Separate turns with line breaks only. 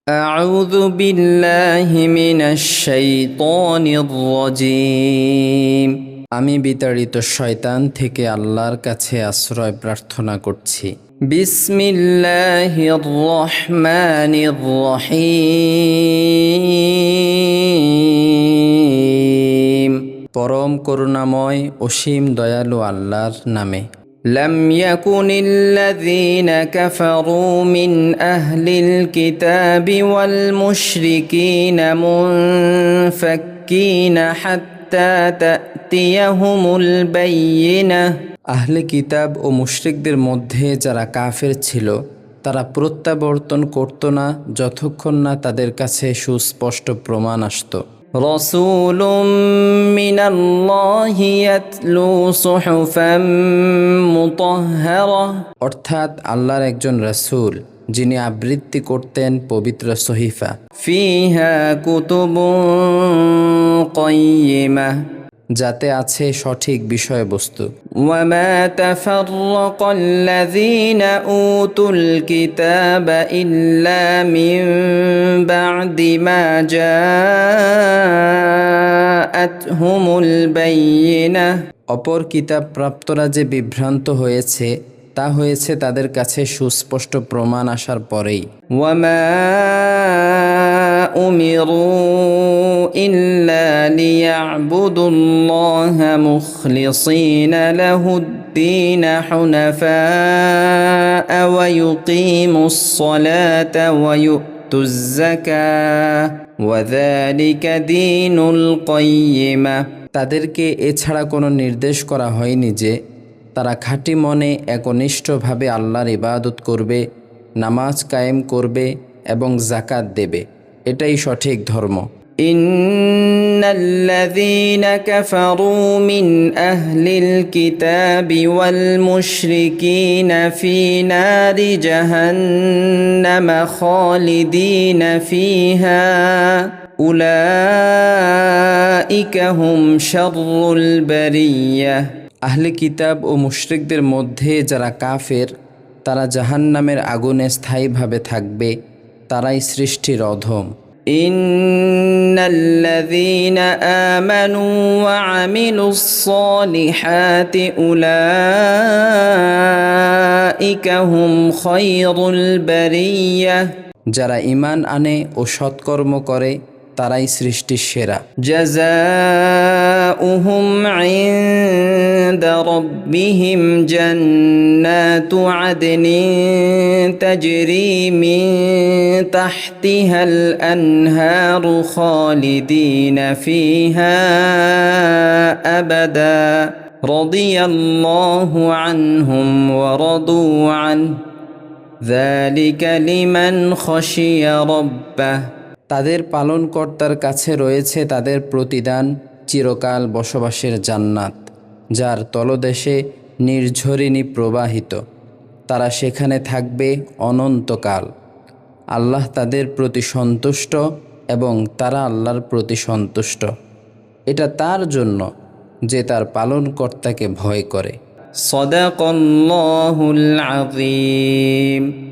أعوذ بالله من الشيطان الرجيم আমি বিতাড়িত শয়তান থেকে আল্লাহর কাছে আশ্রয় প্রার্থনা করছি। বিসমিল্লাহির রহমানির রহিম পরম করুণাময় অসীম দয়ালু আল্লাহর নামে। لم يكن الذين كفروا من أهل الكتاب والمشركين منفكين حتى تأتيهم البينة আহলে কিতাব ও মুশরিকদের মধ্যে যারা কাফের ছিল তারা প্রত্যাবর্তন করত না যতক্ষণ না তাদের কাছে সুস্পষ্ট প্রমাণ আসত। রসুলুম মিনাল্লাহি ইয়াতলু সুহুফাম মুতাহহারা অর্থাৎ আল্লাহর একজন রাসূল যিনি আবৃত্তি করতেন পবিত্র সহিফা। ফিহা কুতুবুন কাইয়্যিমা যাতে আছে সঠিক বিষয়বস্তু। ওয়ামা তাফাররাকাল্লাযীনা উতুল কিতাবা ইল্লা মিন বা'দি মা জাআতহুমুল বায়্যিনাহ অপর কিতাব প্রাপ্তরা যে বিভ্রান্ত হয়েছে তা হয়েছে তাদের কাছে সুস্পষ্ট প্রমাণ আসার পরেই। ওয়ামা উমিরু ইল্লা লিয়া'বুদুল্লাহা মুখলিসিনা লাহুদ-দীন হুনাফা ওয়া ইউকিমুস সালাতা ওয়া ইউতুজ যাকাত ওয়া যালিকা দীনুল কাইয়্যিমা তাদেরকে এছাড়া কোনো নির্দেশ করা হয়নি যে তারা খাঁটি মনে একনিষ্ঠভাবে আল্লাহর ইবাদত করবে, নামাজ কায়েম করবে এবং যাকাত দেবে। এটাই সঠিক ধর্ম। ইন্নাল্লাযীনা কাফারু মিন আহলিল কিতাবি ওয়াল মুশরিকিনা ফি নারি জাহান্নামা খালিদিনা ফিহা উলাইকা হুম শাররুল বারিয়াহ আহলে কিতাব ও মুশরিকদের মধ্যে যারা কাফের তারা জাহান্নামের আগুনে স্থায়ীভাবে থাকবে, তারাই সৃষ্টির অধম। ইন্নাল্লাযীনা আমানু ওয়া আমিলুস সালিহাতি উলাইকা হুম খায়রুল বারিয়াহ যারা ঈমান আনে ও সৎকর্ম করে তারাই সৃষ্টির সেরা। জাযাউহুম ইনদা রাব্বিহিম জান্নাতু আদনিন তাজরি মিন তাহতিহাল আনহারু খালিদিনা ফিহা আবাদা রাদিয়াল্লাহু আনহুম ওয়া রাদু আনহু যালিকা লিমান খাশিয়া রাব্বাহ তাদের পালনকর্তার কাছে রয়েছে তাদের প্রতিদান চিরকাল বসবাসের জান্নাত যার তলদেশে নির্ঝরিণী প্রবাহিত। তারা সেখানে থাকবে অনন্তকাল। আল্লাহ তাদের প্রতি সন্তুষ্ট এবং তারা আল্লাহর প্রতি সন্তুষ্ট। এটা তার জন্য যে তার পালনকর্তাকে ভয় করে। সাদাকাল্লাহুল আযীম।